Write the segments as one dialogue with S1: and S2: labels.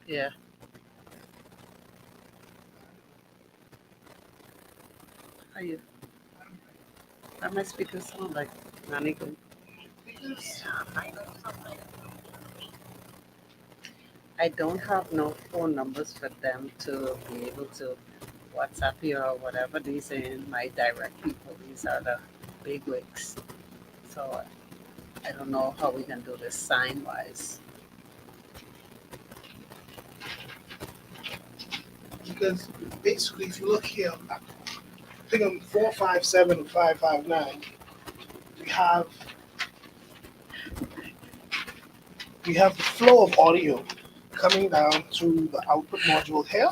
S1: Yeah. How you? How my speakers sound like? Nanny good.
S2: Because
S1: I don't have no phone numbers for them to be able to WhatsApp you or whatever. These ain't my direct people. These are the big wigs. So I don't know how we can do this sign wise.
S2: because basically, if you look here, I think on 457 and 559, we have we have the flow of audio coming down through the output module here,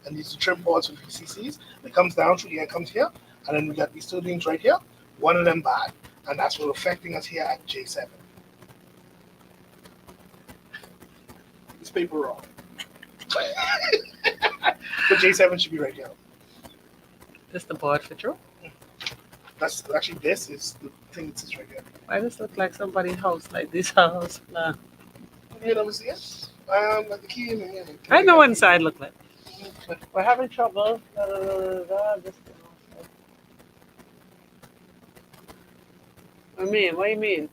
S2: and these are trim ports and VCCs. It comes down through here, comes here, and then we got these two things right here. One of them bad, and that's what's affecting us here at J7. This paper wrong, but J7 should be right here.
S1: This the board for true?
S2: That's actually this is the thing that sits right here.
S1: Why does look like somebody's house, like this house plan?
S2: You never see it? Like the key in here.
S1: I know what inside look like. We're having trouble. What do you mean? What do you mean?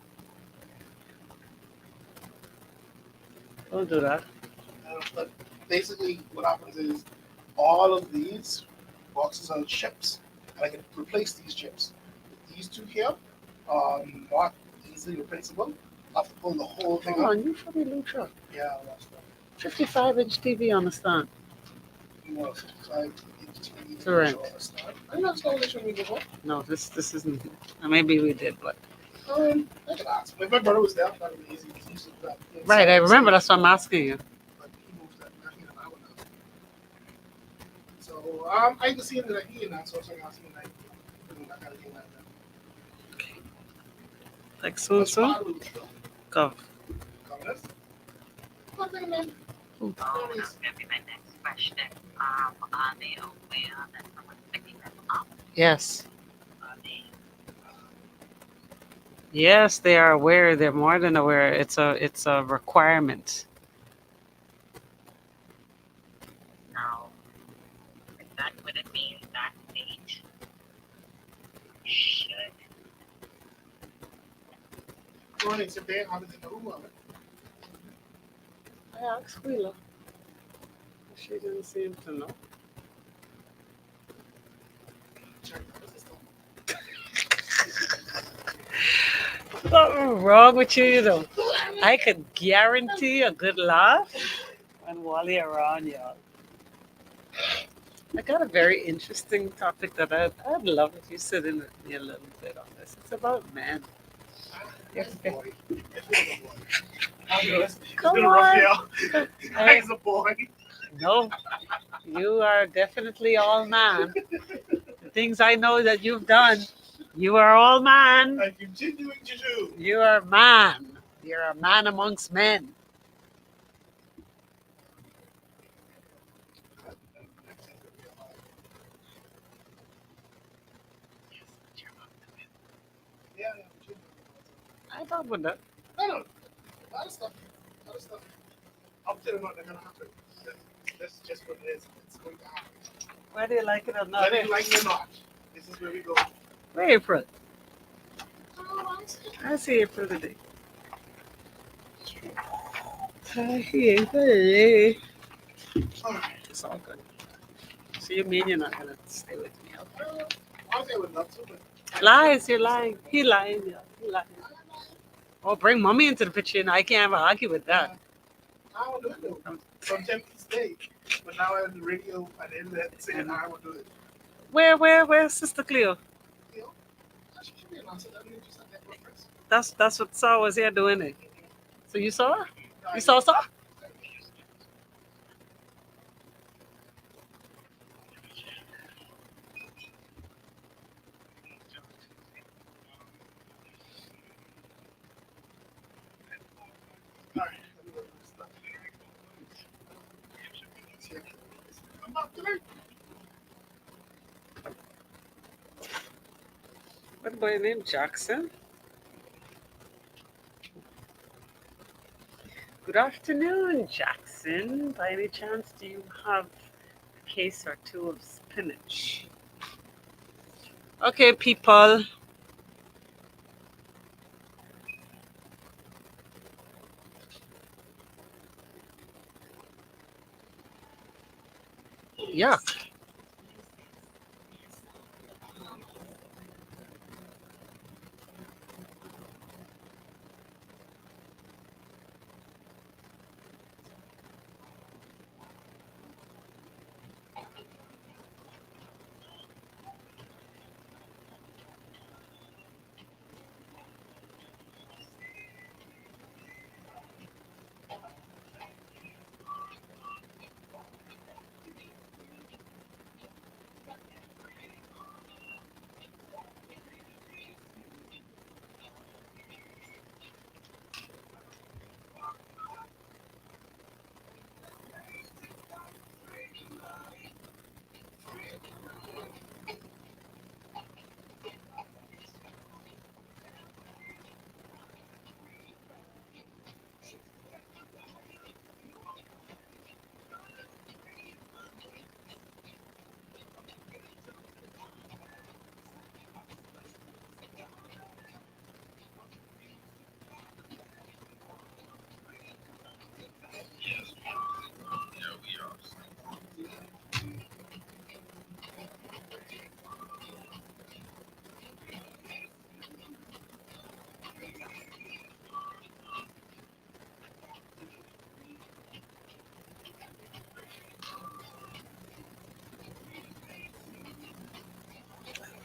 S1: Don't do that.
S2: But basically, what happens is all of these boxes are chips, and I can replace these chips. These two here are not easily replaceable. I have to pull the whole thing
S1: Come
S2: out.
S1: on, you for me, Lucha.
S2: Yeah, that's the
S1: 55-inch TV on the stand.
S2: 55 TV.
S1: To rent.
S2: I'm not going to show me before.
S1: No, this isn't. Maybe we did, but
S2: I can ask. If my brother was there, that would be easy. He used to do that.
S1: right. I remember. That's what I'm asking you.
S2: But he moved that. I think I would know. So I can see that he and that, so I'm asking like that kind of thing like that.
S1: Like soon. Go.
S2: Comments? Nothing, man.
S1: Ooh.
S3: Oh, that's gonna be my next question. Are they aware that someone's picking them up?
S1: Yes.
S3: Are they?
S1: Yes, they are aware. They're more than aware. It's a requirement.
S3: Now, is that would it mean that stage should
S2: Morning, sit there. How does it know?
S1: I asked Wheeler. She didn't seem to know.
S2: Check. What is this?
S1: Something wrong with you, you know. I could guarantee a good laugh when Wally around y'all. I got a very interesting topic that I'd love if you sit in with me a little bit on this. It's about men.
S2: Yes, boy. It's
S1: Come
S2: been a rough
S1: on.
S2: year.
S1: Hey,
S2: As a boy.
S1: no, you are definitely all man. The things I know that you've done, you are all man.
S2: I'm continuing to do.
S1: You are man. You're a man amongst men.
S2: Yeah,
S1: I thought with that.
S2: I know. A lot of stuff. A lot of stuff. I'm still not going to happen. That's just what it is. It's going to happen.
S1: Whether you like it or not.
S2: Whether you like it or not, this is where we go.
S1: Where April?
S2: Oh,
S1: I see April today. Hey.
S2: all right.
S1: It's all good. So you mean you're not gonna stay with me? Okay.
S2: Honestly, I would love to, but
S1: Lies, you're lying. He lying, yeah. He lying. Oh, bring mommy into the picture and I can't ever argue with that.
S2: I will do it though. From Tempe State. But now I have the radio and the internet saying I will do it.
S1: Where's Sister Cleo?
S2: You know, she should be announcing that. Just like that reference.
S1: That's what Saw was here doing it. So you saw her? You saw Saw?
S2: All right. I'm not today.
S1: What boy named Jackson? Good afternoon, Jackson. in, by any chance, do you have a case or two of spinach? Okay, people. Yuck.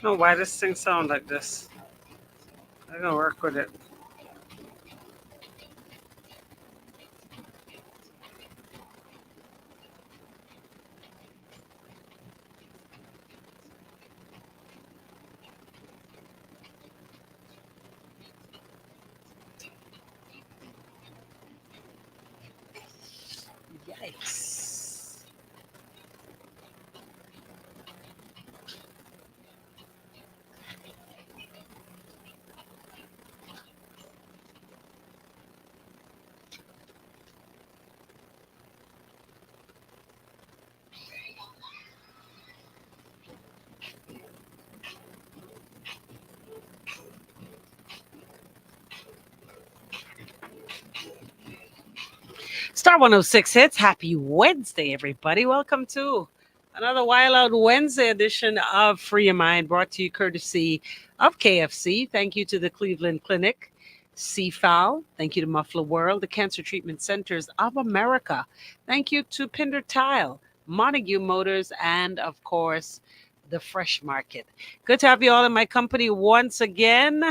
S1: I don't know why this thing sounds like this. I'm gonna work with it. Yikes. Star 106 hits. Happy Wednesday, everybody. Welcome to another Wild Out Wednesday edition of Free Your Mind, brought to you courtesy of KFC. Thank you to the Cleveland Clinic, CFAL. Thank you to Muffler World, the Cancer Treatment Centers of America. Thank you to Pinder Tile, Montague Motors, and of course, the Fresh Market. Good to have you all in my company once again.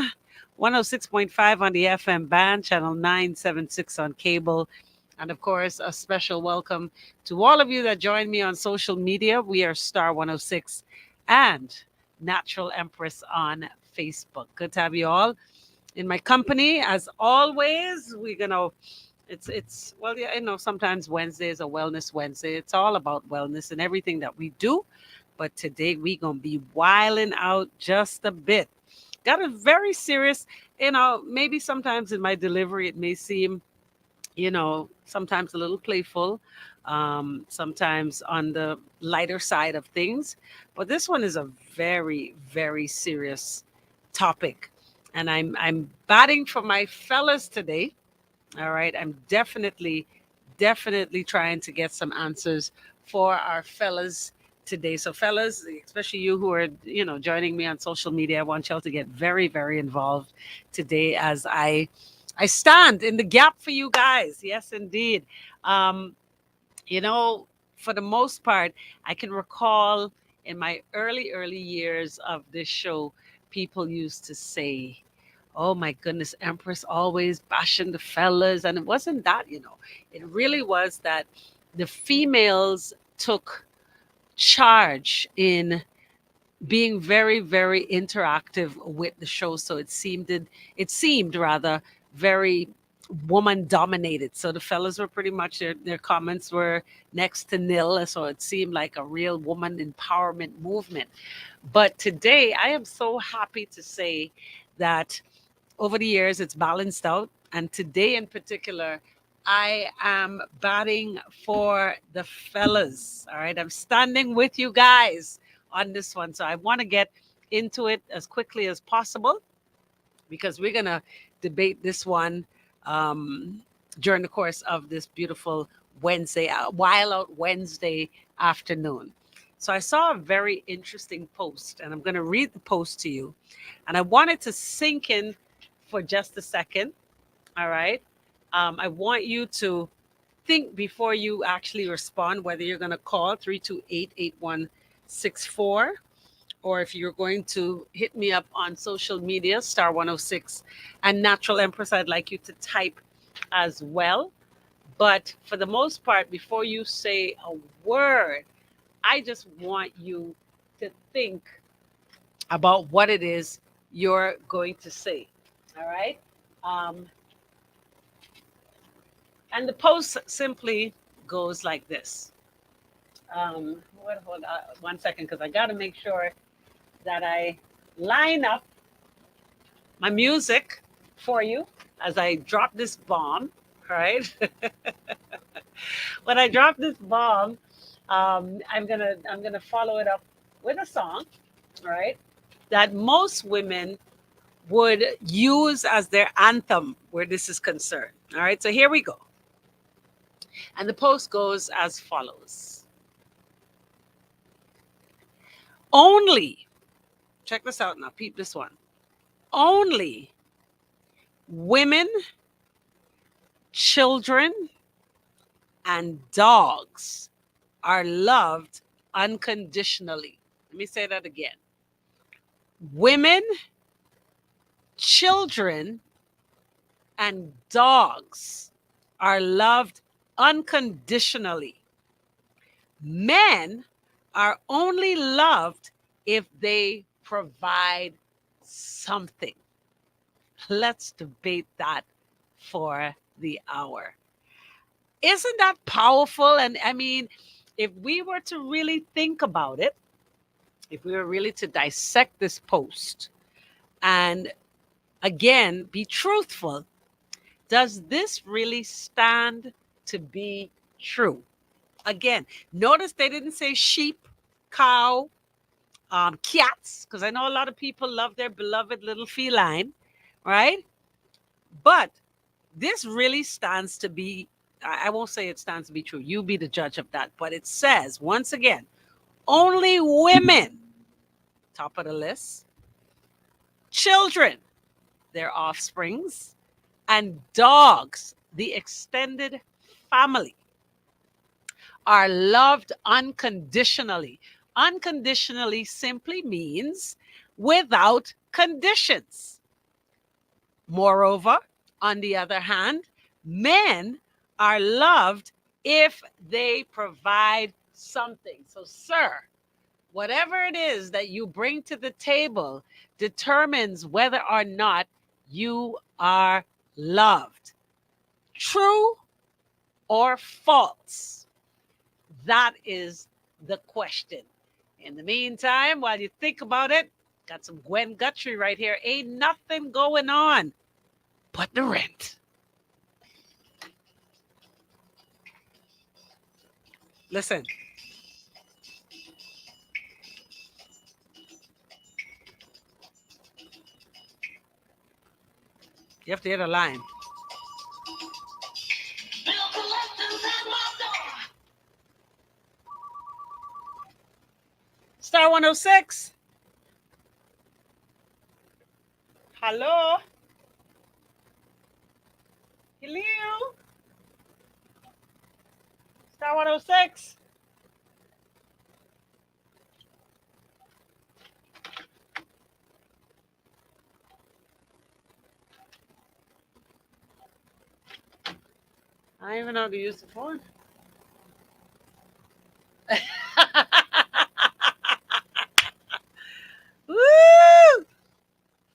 S1: 106.5 on the FM band, channel 976 on cable. And of course, a special welcome to all of you that join me on social media. We are Star 106 and Natural Empress on Facebook. Good to have you all in my company. As always, we're gonna it's well, yeah, sometimes Wednesday is a wellness Wednesday. It's all about wellness and everything that we do. But today we're gonna be wiling out just a bit. Got a very serious, maybe sometimes in my delivery it may seem sometimes a little playful, sometimes on the lighter side of things. But this one is a very, very serious topic. And I'm batting for my fellas today. All right. I'm definitely trying to get some answers for our fellas today. So fellas, especially you who are, joining me on social media, I want y'all to get very, very involved today as I stand in the gap for you guys. Yes, indeed. Um, you know, for the most part, I can recall in my early years of this show, people used to say, "Oh my goodness, Empress always bashing the fellas." And it wasn't that. It really was that the females took charge in being very, very interactive with the show. So it seemed rather very woman dominated. So the fellas were pretty much their comments were next to nil. So it seemed like a real woman empowerment movement. But today I am so happy to say that over the years it's balanced out. And today in particular, I am batting for the fellas. All right. I'm standing with you guys on this one. So I want to get into it as quickly as possible because we're going to debate this one um, during the course of this beautiful Wednesday, While Out Wednesday afternoon. So I saw a very interesting post, and I'm going to read the post to you. And I want it to sink in for just a second. All right. I want you to think before you actually respond whether you're going to call 328-8164, or if you're going to hit me up on social media, star 106 and Natural Empress. I'd like you to type as well. But for the most part, before you say a word, I just want you to think about what it is you're going to say. All right. Um, and the post simply goes like this. Hold on 1 second, because I got to make sure that I line up my music for you as I drop this bomb. All right. When I drop this bomb, I'm gonna follow it up with a song. All right. That most women would use as their anthem where this is concerned. All right. So here we go. And the post goes as follows. Only, check this out now, peep this one. Only women, children, and dogs are loved unconditionally. Let me say that again. Women, children, and dogs are loved unconditionally. Men are only loved if they provide something. Let's debate that for the hour. Isn't that powerful? And I mean, if we were to really think about it, if we were really to dissect this post and again be truthful, does this really stand to be true? Again, notice they didn't say sheep, cow, cats, because I know a lot of people love their beloved little feline, right? But this really stands to be, I won't say it stands to be true. You be the judge of that. But it says, once again, only women, top of the list, children, their offsprings, and dogs, the extended family, are loved unconditionally. Unconditionally simply means without conditions. Moreover, on the other hand, men are loved if they provide something. So, sir, whatever it is that you bring to the table determines whether or not you are loved. True or false? That is the question. In the meantime, while you think about it, got some Gwen Guthrie right here. Ain't nothing going on but the rent. Listen, you have to hear the line. Star 106. Hello. Hello. Star 106. I don't even know how to use the phone. Woo!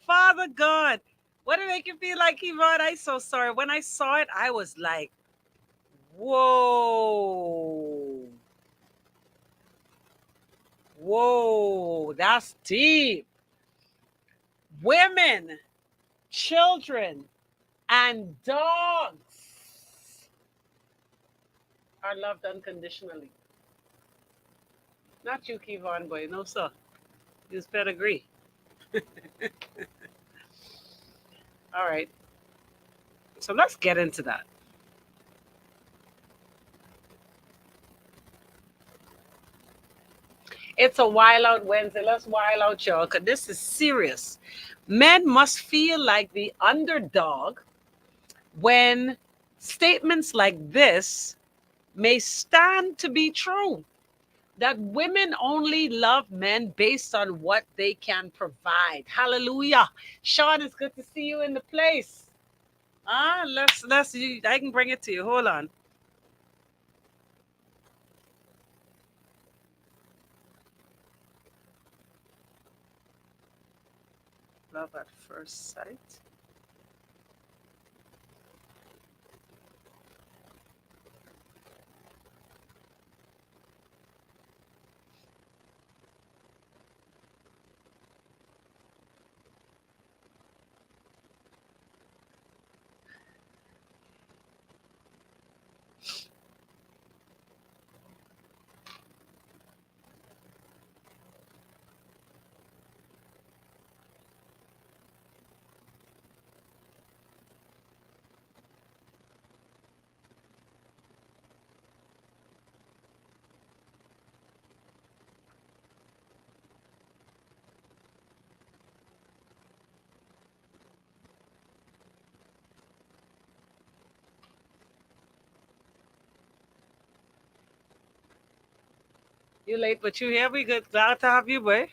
S1: Father God. What did it make you feel like, Yvonne? I'm so sorry. When I saw it, I was like, whoa. Whoa, that's deep. Women, children, and dogs are loved unconditionally. Not you, Kevon boy. No, sir. You better agree. All right. So let's get into that. It's a wild out Wednesday. Let's wild out, y'all, because this is serious. Men must feel like the underdog when statements like this may stand to be true. That women only love men based on what they can provide. Hallelujah. Sean, it's good to see you in the place. I can bring it to you. Hold on. Love at first sight. You late, but you here. We good. Glad to have you, boy.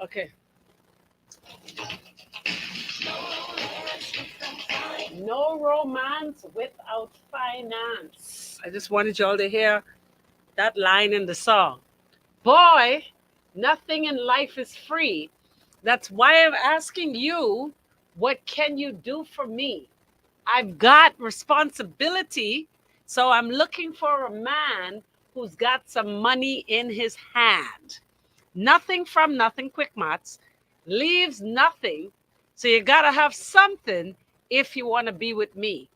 S1: Okay. No romance without finance. I just wanted y'all to hear that line in the song. Boy, nothing in life is free. That's why I'm asking you, what can you do for me? I've got responsibility, so I'm looking for a man who's got some money in his hand. Nothing from nothing, quick mats, leaves nothing. So you got to have something if you want to be with me.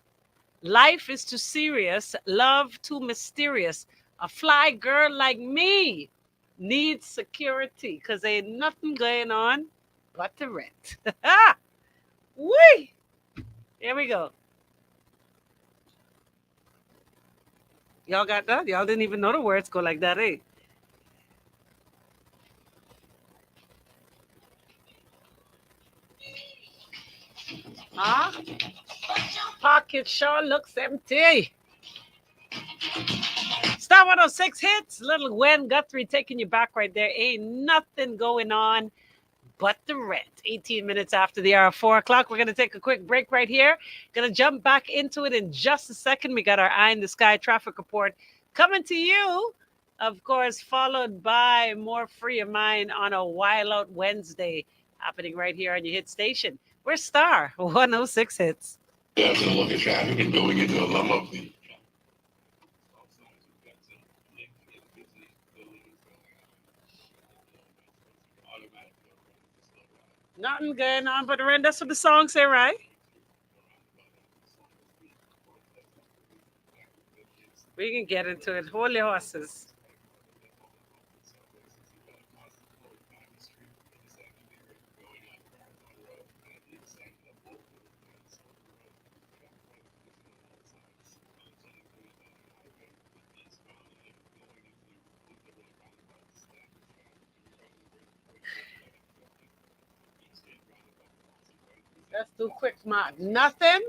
S1: Life is too serious, love too mysterious. A fly girl like me needs security because ain't nothing going on but the rent. Whee! Here we go. Y'all got that? Y'all didn't even know the words go like that, eh? Huh? Pocket sure looks empty. Star 106 hits. Little Gwen Guthrie taking you back right there. Ain't nothing going on but the rent. 18 minutes after the hour of 4 o'clock. We're going to take a quick break right here. Going to jump back into it in just a second. We got our eye in the sky traffic report coming to you. Of course, followed by more Free of Mind on a Wild Out Wednesday happening right here on your hit station. We're Star 106 hits.
S4: After a look at traffic and going into a lump of the
S1: Nothing going on but the rent. That's what the song say, right? We can get into it. Holy horses. Let's do quick math. Nothing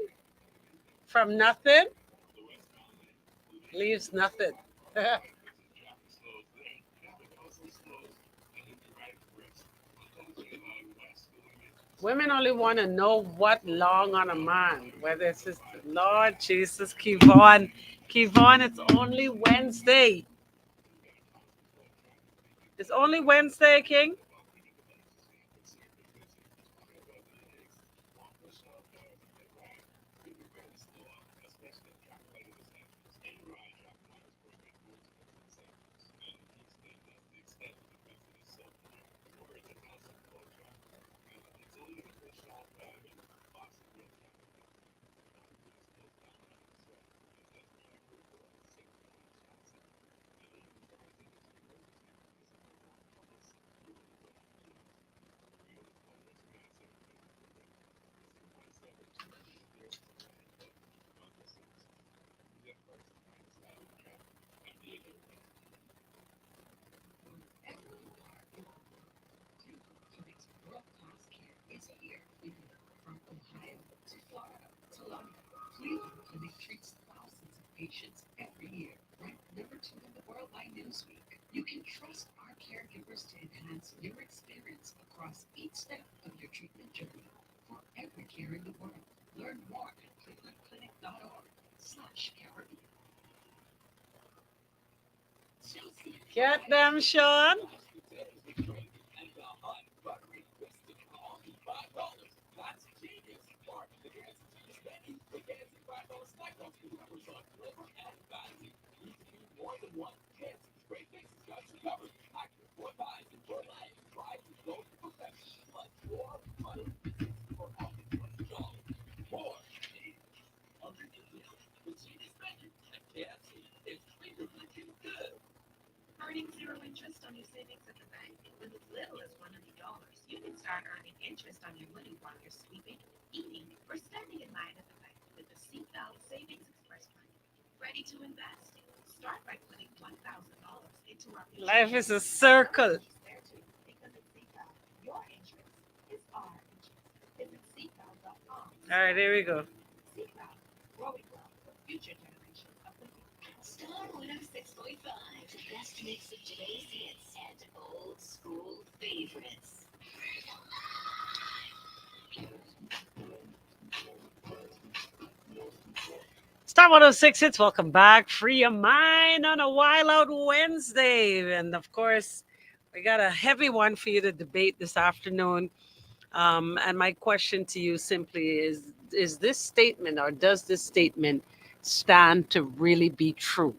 S1: from nothing leaves nothing. Women only want to know what long on a man, whether it's just Lord Jesus, Kevon. Kevon, it's only Wednesday. It's only Wednesday, King. Get them, Sean.
S3: Earning zero interest on your savings at the bank with as little as $100. You can start earning interest on your money while you're sleeping, eating, or standing in line at the bank with the Seatbelt Savings Express plan. Ready to invest? Start by putting $1,000 into our mutual
S1: Life is
S3: funds
S1: a
S3: and earn
S1: circle.
S3: interest there too. Because at Seatbelt, your interest is our interest. Visit seatbelt.com to
S1: All right,
S3: start
S1: here we
S3: today.
S1: go.
S3: Seatbelt, growing wealth for future generations of the future. Star 106.5, the best mix of today's hits and old school favorites.
S1: Star 106 hits. Welcome back. Free your mind on a Wild Out Wednesday. And of course, we got a heavy one for you to debate this afternoon. And my question to you simply is this statement or does this statement stand to really be true?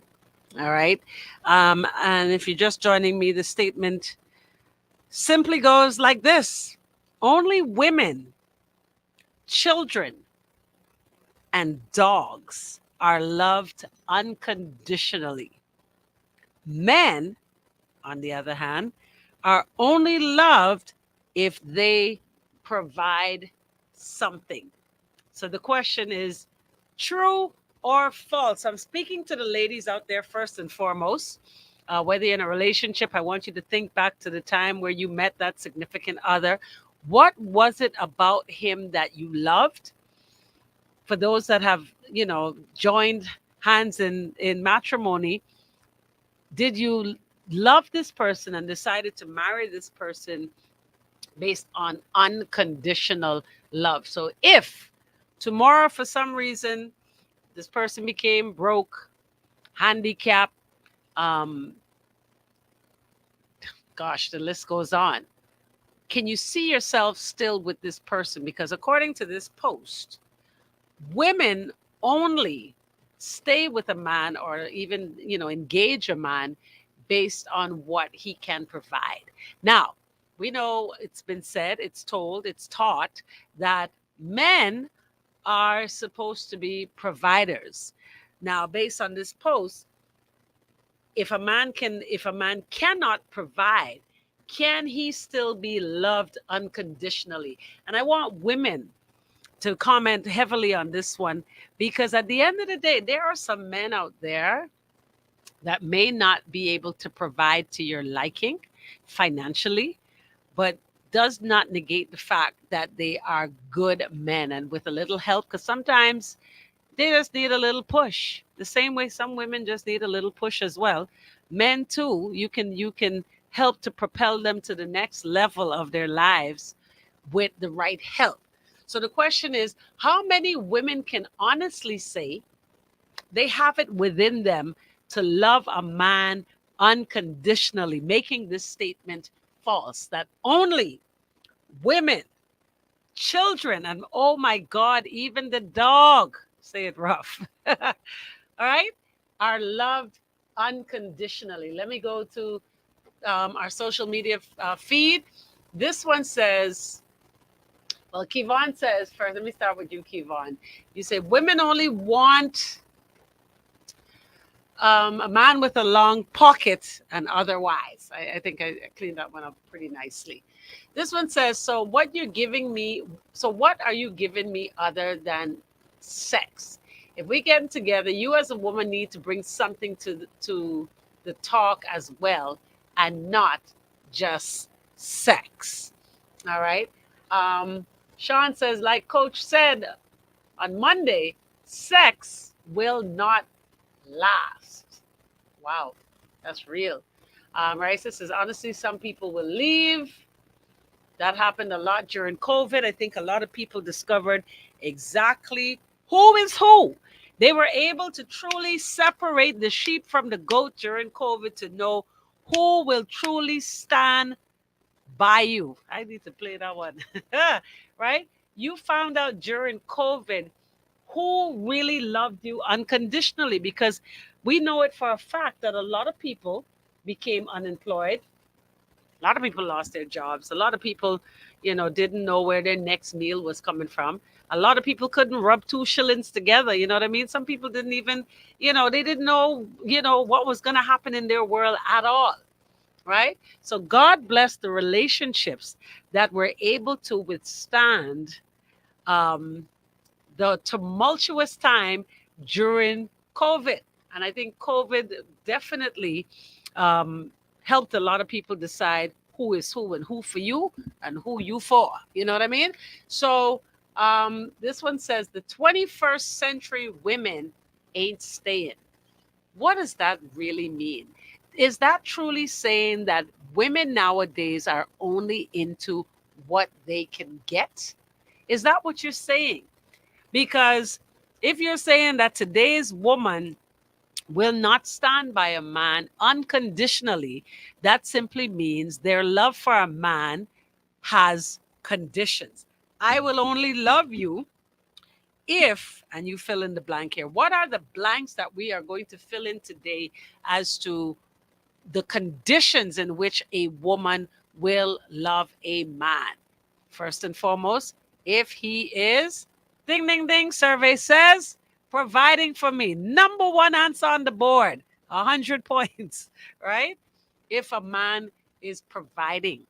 S1: All right. And if you're just joining me, the statement simply goes like this: only women, children, and dogs are loved unconditionally. Men, on the other hand, are only loved if they provide something. So the question is true or false? I'm speaking to the ladies out there first and foremost. Whether you're in a relationship, I want you to think back to the time where you met that significant other. What was it about him that you loved? For those that have, joined hands in matrimony, did you love this person and decided to marry this person based on unconditional love? So if tomorrow, for some reason, this person became broke, handicapped, um, gosh, the list goes on. Can you see yourself still with this person? Because according to this post, women only stay with a man or even, engage a man based on what he can provide. Now, we know it's been said, it's told, it's taught that men are supposed to be providers. Now, based on this post, if a man cannot provide, can he still be loved unconditionally? And I want women to comment heavily on this one, because at the end of the day, there are some men out there that may not be able to provide to your liking financially, but does not negate the fact that they are good men and with a little help, because sometimes they just need a little push. The same way some women just need a little push as well. Men too, you can help to propel them to the next level of their lives with the right help. So the question is, how many women can honestly say they have it within them to love a man unconditionally, making this statement false that only women, children, and oh my God, even the dog, say it rough, all right, are loved unconditionally. Let me go to our social media feed. This one says, well, Kivon says, first, let me start with you, Kivon. You say, women only want a man with a long pocket and otherwise. I think I cleaned that one up pretty nicely. This one says, so what are you giving me other than sex? If we get together, you as a woman need to bring something to the talk as well and not just sex. All right. Sean says, like Coach said on Monday, sex will not last. Wow, that's real. Marisa says, honestly, some people will leave. That happened a lot during COVID. I think a lot of people discovered exactly who is who. They were able to truly separate the sheep from the goat during COVID to know who will truly stand by you. I need to play that one. Right? You found out during COVID who really loved you unconditionally because we know it for a fact that a lot of people became unemployed. A lot of people lost their jobs. A lot of people, didn't know where their next meal was coming from. A lot of people couldn't rub two shillings together. You know what I mean? Some people didn't even, they didn't know, what was going to happen in their world at all. Right? So God bless the relationships that were able to withstand um, the tumultuous time during COVID. And I think COVID definitely um, helped a lot of people decide who is who and who for you and who you for. You know what I mean? So this one says the 21st century women ain't staying. What does that really mean? Is that truly saying that women nowadays are only into what they can get? Is that what you're saying? Because if you're saying that today's woman will not stand by a man unconditionally, that simply means their love for a man has conditions. I will only love you if, and you fill in the blank here. What are the blanks that we are going to fill in today as to the conditions in which a woman will love a man? First and foremost, if he is, ding, ding, ding, survey says, providing for me. Number one answer on the board, 100 points, right? If a man is providing.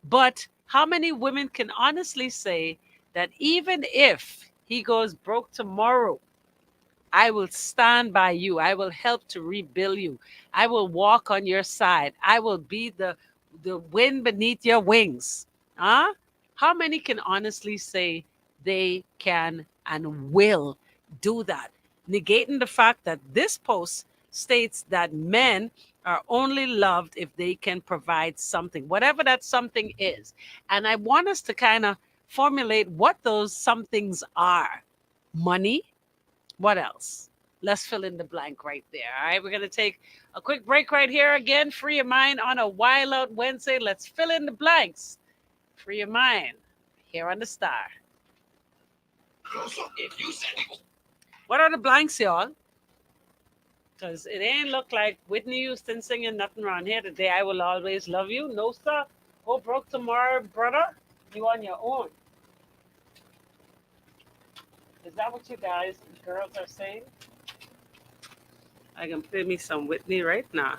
S1: But how many women can honestly say that even if he goes broke tomorrow, I will stand by you. I will help to rebuild you. I will walk on your side. I will be the wind beneath your wings. Huh? How many can honestly say they can and will do that? Negating the fact that this post states that men are only loved if they can provide something, whatever that something is. And I want us to kind of formulate what those somethings are. Money, what else? Let's fill in the blank right there. All right, we're going to take a quick break right here again. Free your mind on a Wild Out Wednesday. Let's fill in the blanks. Free your mind here on the Star. What are the blanks, y'all? Because it ain't look like Whitney Houston singing nothing around here today. I will always love you. No, sir. Go broke tomorrow, brother. You on your own. Is that what you guys, girls, are saying? I can play me some Whitney right now.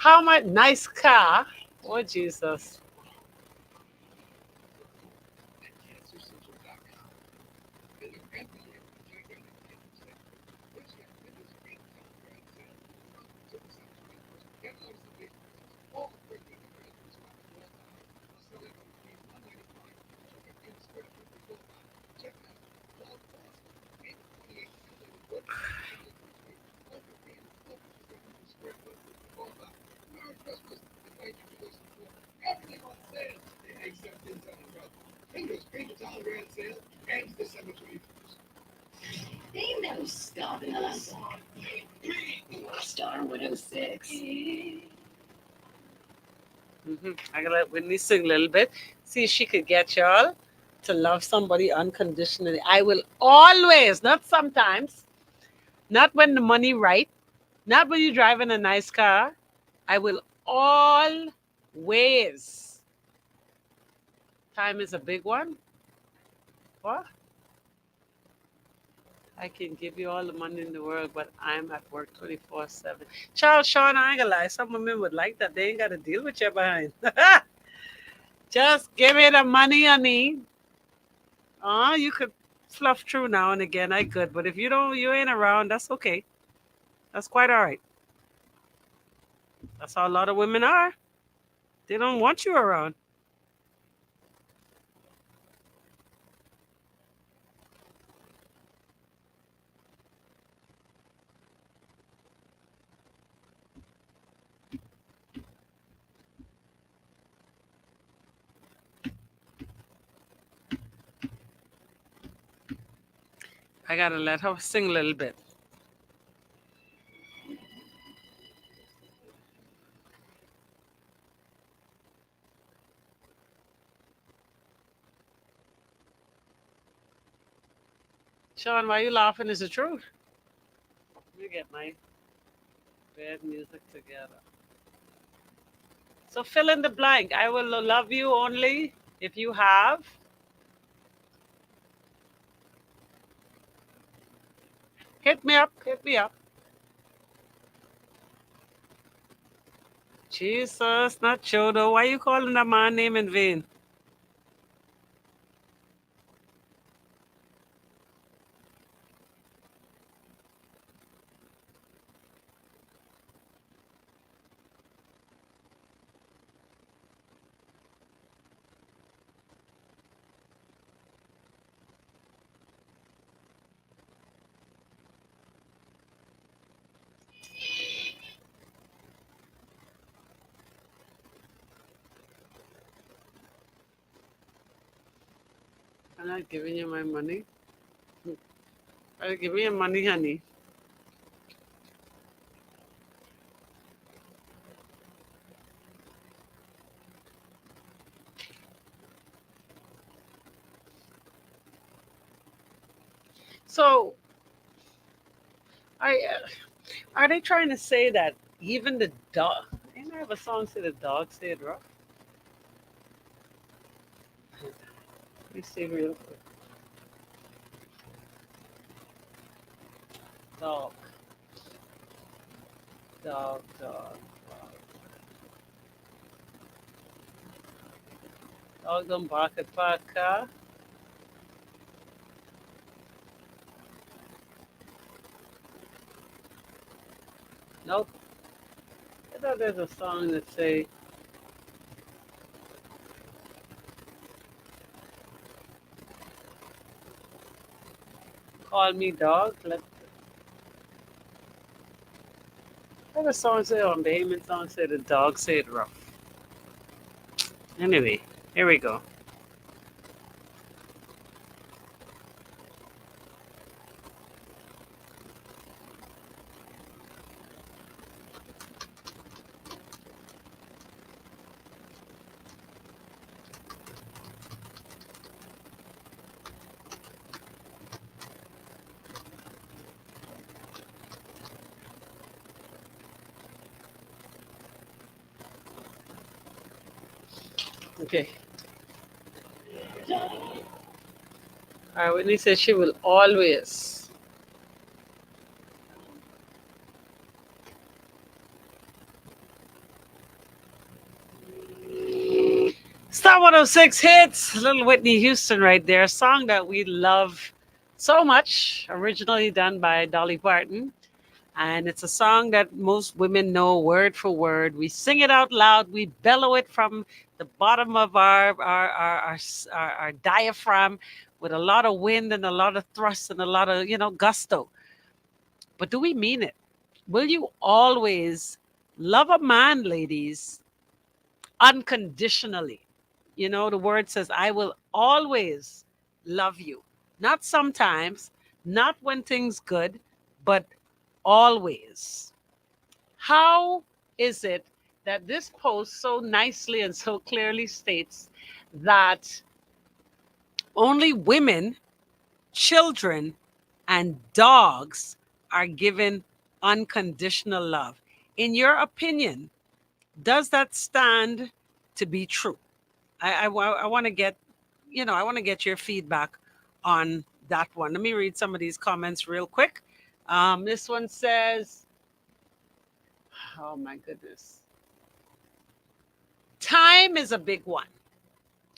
S1: How much nice car? Oh Jesus.
S3: Ain't no stopping us. Star 106.
S1: I gotta let Whitney sing a little bit. See if she could get y'all to love somebody unconditionally. I will always, not sometimes, not when the money right, not when you're driving a nice car. I will always. Time is a big one. What? I can give you all the money in the world, but I'm at work 24/7. Charles Sean, I ain't gonna lie. Some women would like that. They ain't gotta deal with you behind. Just give me the money, honey. You could fluff through now and again. I could, but if you don't, you ain't around. That's okay. That's quite all right. That's how a lot of women are. They don't want you around. I gotta let her sing a little bit. Sean, why you laughing? Is the truth? Let me get my bad music together. So fill in the blank. I will love you only if you have. Hit me up. Hit me up. Jesus, not Chodo. Why you calling that man name in vain? I'm not giving you my money. I'll give me your money, honey. So, are they trying to say that even the dog? Ain't I have a song say the dog said rough? Let me see real quick. Dog, dog, dog, dog. Dog don't bark at park car. Nope. I thought there's a song that say, "Call me dog." I have a song say on the Heyman song say the dog said rough. Anyway, here we go. Okay. All right, Whitney says she will always. Star 106 hits. Little Whitney Houston right there. A song that we love so much. Originally done by Dolly Parton. And it's a song that most women know word for word. We sing it out loud. We bellow it from the bottom of our diaphragm with a lot of wind and a lot of thrust and a lot of, gusto. But do we mean it? Will you always love a man, ladies, unconditionally? The word says, I will always love you. Not sometimes, not when things good, but always. How is it that this post so nicely and so clearly states that only women, children, and dogs are given unconditional love? In your opinion, does that stand to be true? I want to get, I want to get your feedback on that one. Let me read some of these comments real quick. This one says, oh my goodness, time is a big one.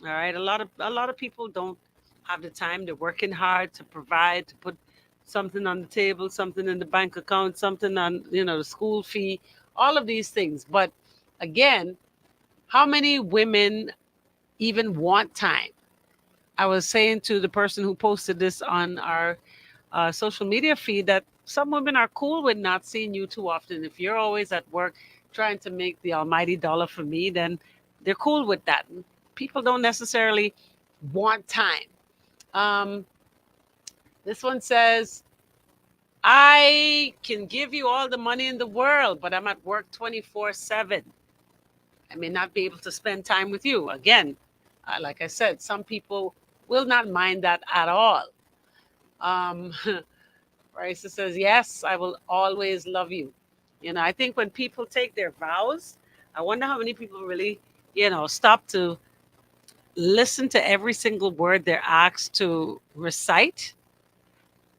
S1: All right, a lot of people don't have the time. They're working hard to provide, to put something on the table, something in the bank account, something on, the school fee, all of these things. But again, how many women even want time? I was saying to the person who posted this on our social media feed that some women are cool with not seeing you too often. If you're always at work trying to make the almighty dollar for me, then they're cool with that. People don't necessarily want time. Um, this one says, I can give you all the money in the world, but I'm at work 24/7. I may not be able to spend time with you. Again, like I said, some people will not mind that at all. Um, Raisa says, yes, I will always love you. I think when people take their vows, I wonder how many people really, stop to listen to every single word they're asked to recite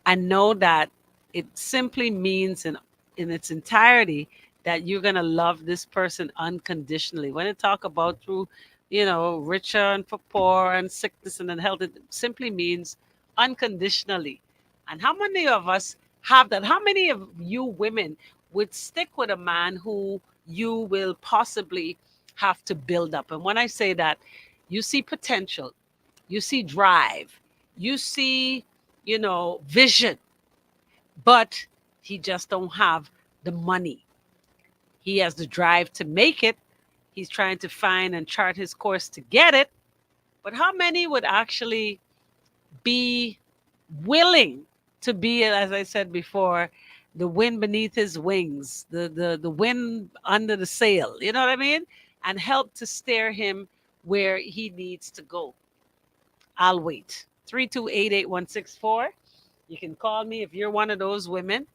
S1: and know that it simply means in its entirety that you're going to love this person unconditionally. When it talk about through, richer and for poor and sickness and health, it simply means unconditionally. And how many of us have that? How many of you women would stick with a man who you will possibly have to build up? And when I say that, you see potential, you see drive, you see, vision, but he just don't have the money. He has the drive to make it. He's trying to find and chart his course to get it. But how many would actually be willing to be, as I said before, the wind beneath his wings, the wind under the sail, you know what I mean? And help to steer him where he needs to go. I'll wait. 3288164. You can call me if you're one of those women.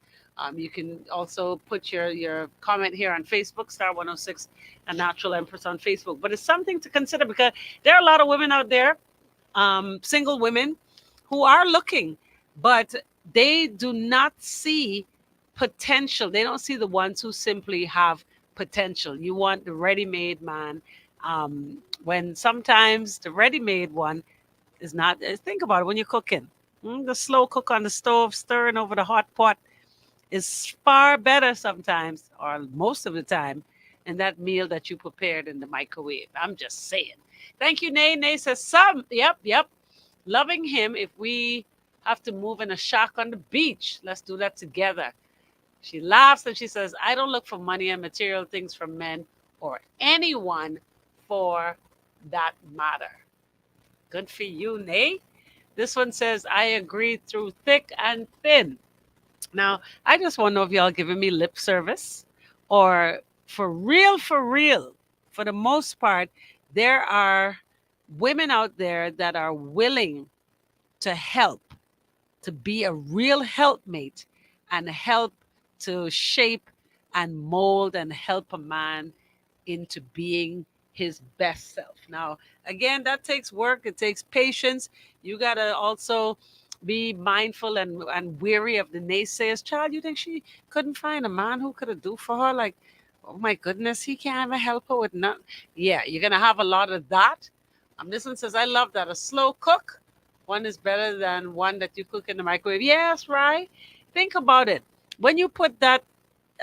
S1: You can also put your comment here on Facebook, Star 106 and Natural Empress on Facebook. But it's something to consider because there are a lot of women out there, single women, who are looking, but they do not see potential. They don't see the ones who simply have potential. You want the ready made man. When sometimes the ready made one is not. Think about it when you're cooking. The slow cook on the stove, stirring over the hot pot, is far better sometimes, or most of the time, than that meal that you prepared in the microwave. I'm just saying. Thank you, Nay. Nay says some. Yep, yep. Loving him if we have to move in a shack on the beach. Let's do that together. She laughs and she says, I don't look for money and material things from men or anyone for that matter. Good for you, Nay. This one says, I agree through thick and thin. Now, I just want to know if y'all giving me lip service or for real, for the most part, there are women out there that are willing to help, to be a real helpmate and help to shape and mold and help a man into being his best self. Now, again, that takes work, it takes patience. You got to also be mindful and weary of the naysayers. Child, you think she couldn't find a man who could have do for her? Like, oh my goodness, he can't even help her with none. Yeah, you're gonna have a lot of that. This one says, I love that. A slow cook, one is better than one that you cook in the microwave. Yes, right. Think about it. When you put that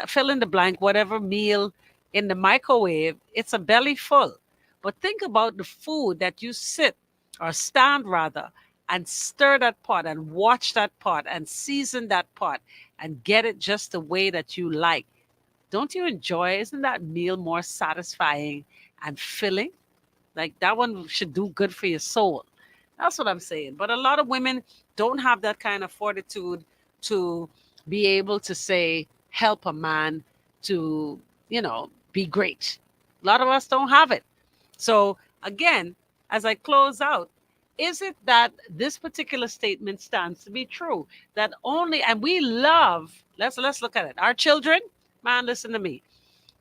S1: fill in the blank, whatever meal in the microwave, it's a belly full. But think about the food that you sit or stand rather and stir that pot and watch that pot and season that pot and get it just the way that you like. Don't you enjoy? Isn't that meal more satisfying and filling? Like that one should do good for your soul. That's what I'm saying. But a lot of women don't have that kind of fortitude to be able to say, help a man to, be great. A lot of us don't have it. So, again, as I close out, is it that this particular statement stands to be true? That only, and we love, let's look at it. Our children, man, listen to me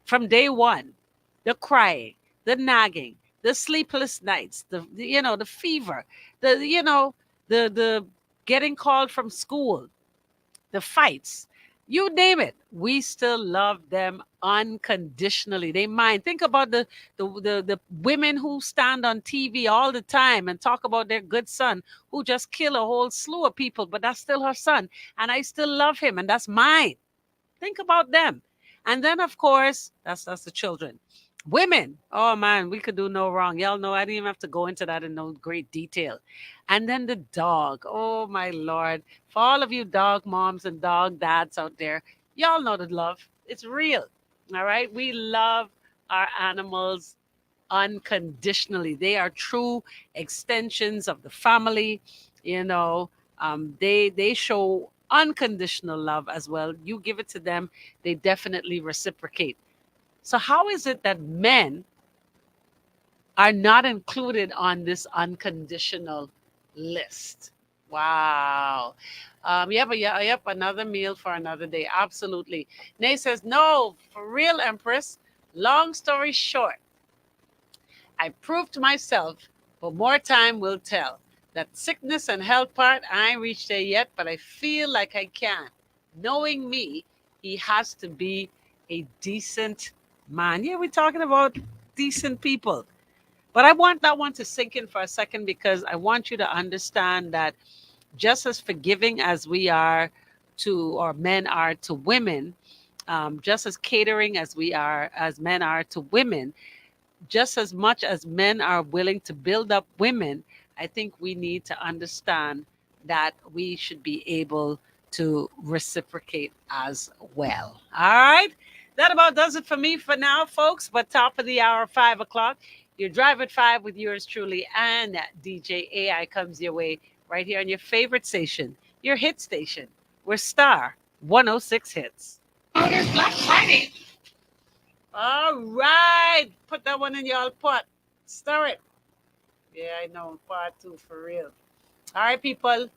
S1: from day one, the crying, the nagging, the sleepless nights, the fever, the getting called from school, the fights, you name it. We still love them unconditionally. They mind. Think about the women who stand on TV all the time and talk about their good son who just kill a whole slew of people, but that's still her son, and I still love him, and that's mine. Think about them. And then, of course, that's the children. Women, oh man, we could do no wrong. Y'all know I didn't even have to go into that in no great detail. And then the dog, oh my lord. For all of you dog moms and dog dads out there, y'all know the love. It's real. All right. We love our animals unconditionally. They are true extensions of the family. You know, they show unconditional love as well. You give it to them, they definitely reciprocate. So how is it that men are not included on this unconditional list? Wow. Yep, another meal for another day. Absolutely. Nay says, no, for real, Empress. Long story short, I proved to myself, but more time will tell. That sickness and health part, I ain't reached there yet, but I feel like I can. Knowing me, he has to be a decent man. Yeah, we're talking about decent people. But I want that one to sink in for a second because I want you to understand that just as forgiving as we are to, or men are to women, just as catering as we are, as men are to women, just as much as men are willing to build up women, I think we need to understand that we should be able to reciprocate as well. All right. That about does it for me for now, folks. But top of the hour, 5 o'clock. Your Drive at 5 with yours truly and DJ AI comes your way right here on your favorite station, your hit station. We're Star 106 Hits.
S3: Oh, there's Black Friday.
S1: All right. Put that one in your pot. Stir it. Yeah, I know. Part two for real. All right, people.